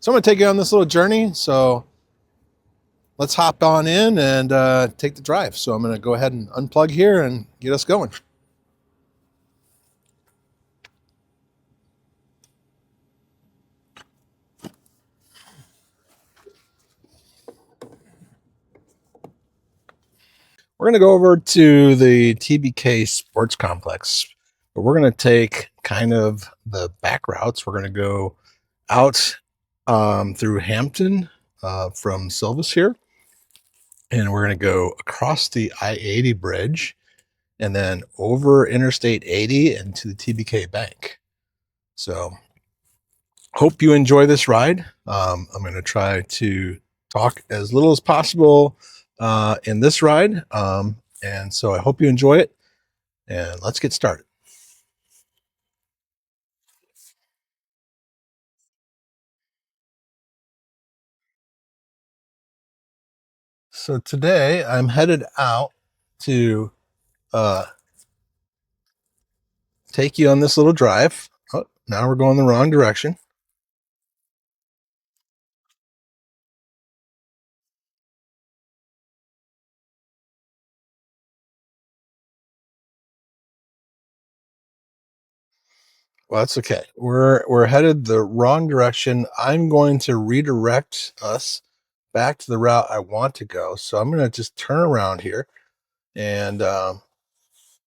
So I'm going to take you on this little journey. So let's hop on in and take the drive. So I'm going to go ahead and unplug here and get us going. We're going to go over to the TBK Sports Complex, but we're going to take kind of the back routes. We're going to go out through Hampton from Silvis here, and we're going to go across the I-80 bridge and then over Interstate 80 and to the TBK Bank. So hope you enjoy this ride. I'm going to try to talk as little as possible in this ride. And so I hope you enjoy it, and let's get started. So today I'm headed out to take you on this little drive. Oh, now we're going the wrong direction. Well, that's okay. We're headed the wrong direction. I'm going to redirect us back to the route I want to go. So I'm going to just turn around here, and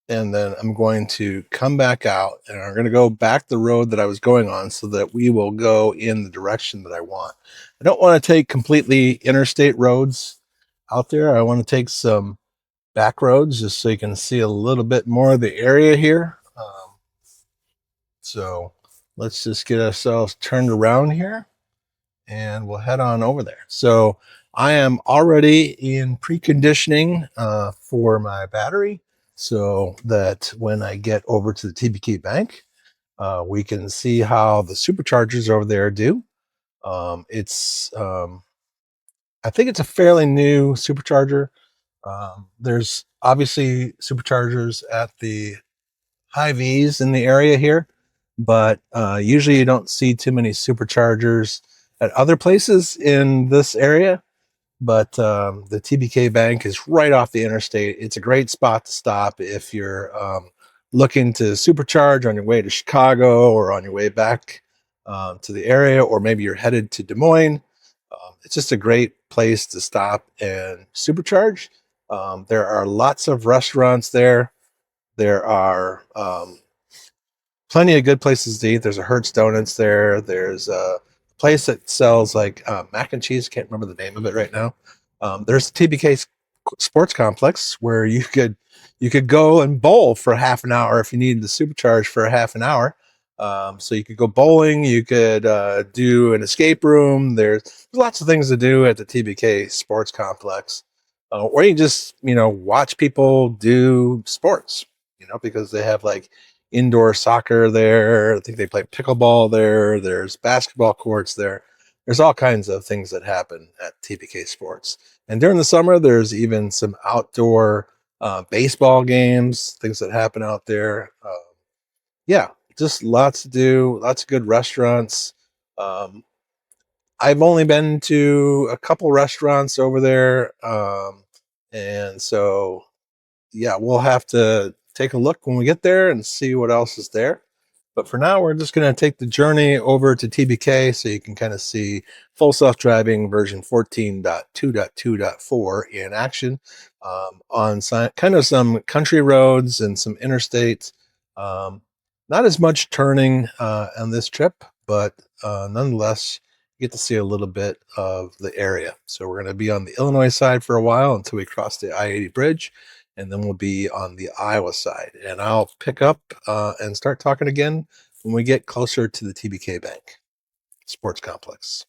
then I'm going to come back out, and I'm going to go back the road that I was going on so that we will go in the direction that I want. I don't want to take completely interstate roads out there. I want to take some back roads just so you can see a little bit more of the area here. So let's just get ourselves turned around here, and we'll head on over there. So I am already in preconditioning for my battery so that when I get over to the TBK Bank, we can see how the superchargers over there do. I think it's a fairly new supercharger. There's obviously superchargers at the high V's in the area here, but usually you don't see too many superchargers at other places in this area. But the TBK Bank is right off the interstate. It's a great spot to stop if you're looking to supercharge on your way to Chicago or on your way back to the area, or maybe you're headed to Des Moines. It's just a great place to stop and supercharge. There are lots of restaurants there. There are plenty of good places to eat. There's a Hertz Donuts there. There's a place that sells like mac and cheese. Can't remember the name of it right now. There's TBK Sports Complex where you could go and bowl for half an hour if you needed to supercharge for a half an hour. So you could go bowling. You could do an escape room. There's lots of things to do at the TBK Sports Complex, or you just watch people do sports. Because they have like indoor soccer there. I think they play pickleball there. There's basketball courts there. There's all kinds of things that happen at TBK Sports. And during the summer, there's even some outdoor baseball games, things that happen out there. Yeah, just lots to do, lots of good restaurants. I've only been to a couple restaurants over there. And so, yeah, we'll have to take a look when we get there and see what else is there. But for now, we're just going to take the journey over to TBK so you can kind of see full self-driving version 14.2.2.4 in action on kind of some country roads and some interstates. Not as much turning on this trip, but nonetheless, you get to see a little bit of the area. So we're going to be on the Illinois side for a while until we cross the I-80 bridge, and then we'll be on the Iowa side. And I'll pick up and start talking again when we get closer to the TBK Bank Sports Complex.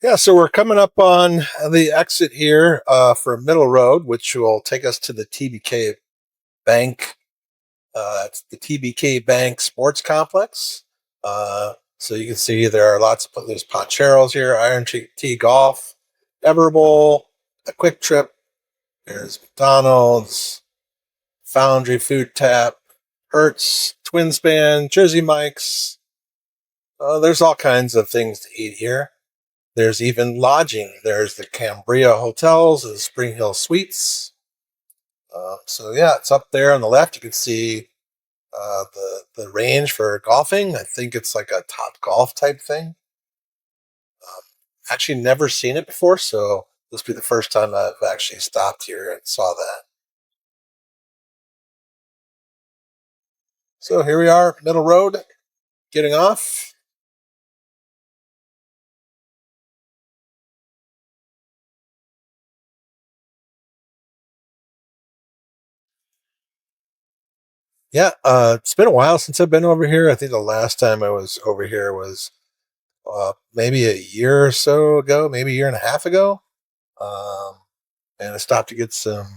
Yeah, so we're coming up on the exit here for Middle Road, which will take us to the TBK Bank. It's the TBK Bank Sports Complex. So you can see there are there's Poncheros here, Iron Tea Golf, Everbowl, a Quick Trip. There's McDonald's, Foundry Food Tap, Hertz, Twin Span, Jersey Mike's. There's all kinds of things to eat here. There's even lodging. There's the Cambria hotels and SpringHill suites. So yeah, it's up there on the left. You can see the range for golfing. I think it's like a Top Golf type thing. Actually, never seen it before, so this will be the first time I've actually stopped here and saw that. So here we are, Middle Road, getting off. Yeah, it's been a while since I've been over here. I think the last time I was over here was maybe a year or so ago, maybe a year and a half ago. Um, and I stopped to get some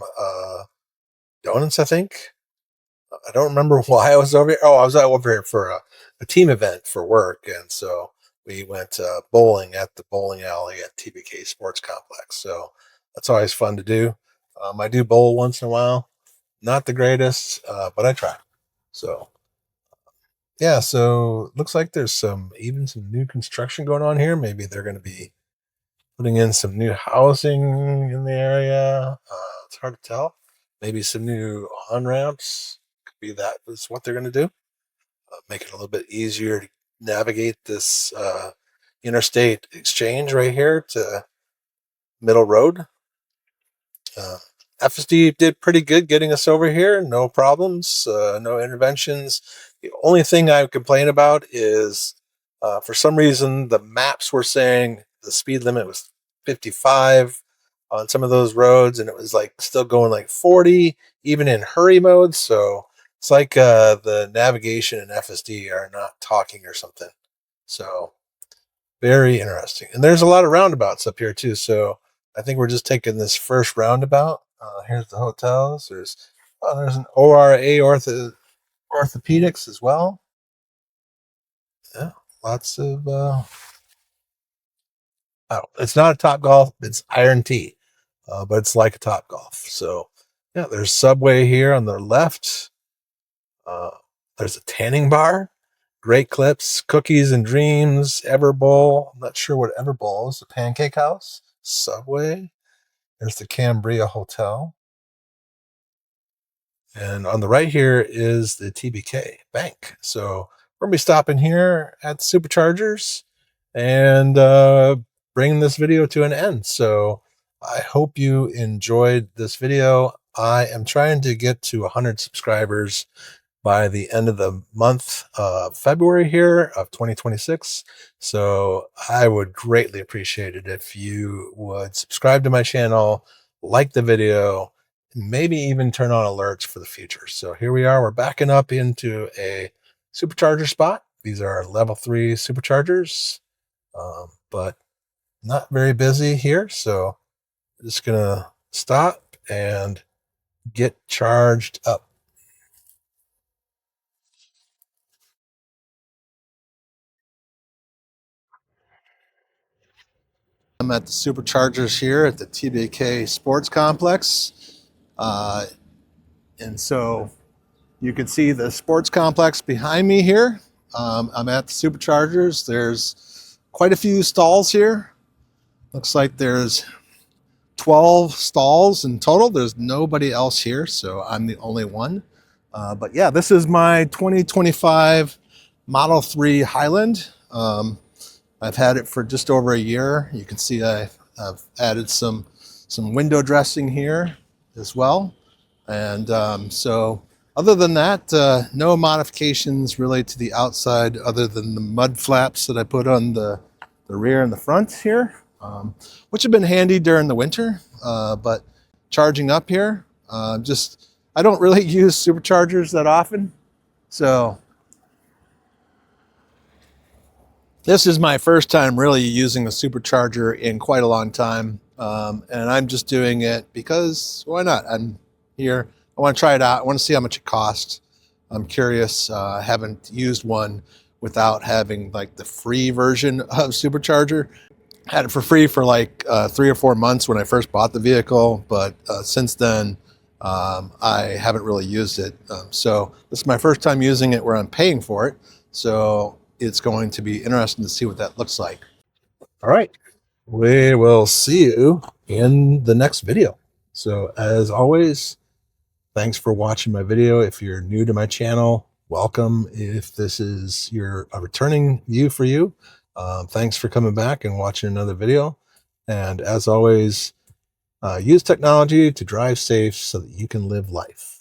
donuts, I think. I don't remember why I was over here. Oh, I was over here for a team event for work. And so we went bowling at the bowling alley at TBK Sports Complex. So that's always fun to do. I do bowl once in a while. Not the greatest, but I try. So yeah, so looks like there's even some new construction going on here. Maybe they're going to be putting in some new housing in the area. It's hard to tell. Maybe some new on ramps. Could be that is what they're going to do. Make it a little bit easier to navigate this interstate exchange right here to Middle Road. Uh, FSD did pretty good getting us over here. No problems, no interventions. The only thing I complain about is for some reason the maps were saying the speed limit was 55 on some of those roads, and it was like still going like 40, even in hurry mode. So it's like the navigation and FSD are not talking or something. So very interesting. And there's a lot of roundabouts up here too. So I think we're just taking this first roundabout. Here's the hotels. There's an ORA orthopedics as well. Yeah, lots of. Oh, it's not a Top Golf. It's Iron Tea, but it's like a Top Golf. So yeah, there's Subway here on the left. Uh, there's a tanning bar. Great Clips, Cookies and Dreams, Everbowl. I'm not sure what Everbowl is. The Pancake House, Subway. There's the Cambria Hotel. And on the right here is the TBK Bank. So we're going to be stopping here at the Superchargers and bringing this video to an end. So I hope you enjoyed this video. I am trying to get to 100 subscribers by the end of the month of February here of 2026. So I would greatly appreciate it if you would subscribe to my channel, like the video, maybe even turn on alerts for the future. So here we are. We're backing up into a supercharger spot. These are level 3 superchargers, but not very busy here. So I'm just going to stop and get charged up. I'm at the Superchargers here at the TBK Sports Complex. And so you can see the sports complex behind me here. I'm at the Superchargers. There's quite a few stalls here. Looks like there's 12 stalls in total. There's nobody else here, so I'm the only one. But yeah, this is my 2025 Model 3 Highland. I've had it for just over a year. You can see I've added some window dressing here as well. And so other than that, no modifications really to the outside other than the mud flaps that I put on the rear and the front here, which have been handy during the winter. But charging up here, I don't really use superchargers that often. So This is my first time really using the Supercharger in quite a long time. And I'm just doing it because why not? I'm here. I want to try it out. I want to see how much it costs. I'm curious. I haven't used one without having like the free version of Supercharger. Had it for free for like 3 or 4 months when I first bought the vehicle, but since then I haven't really used it. So this is my first time using it where I'm paying for it. So it's going to be interesting to see what that looks like. All right. We will see you in the next video. So as always, thanks for watching my video. If you're new to my channel, welcome. If this is a returning view for you, thanks for coming back and watching another video. And as always, use technology to drive safe so that you can live life.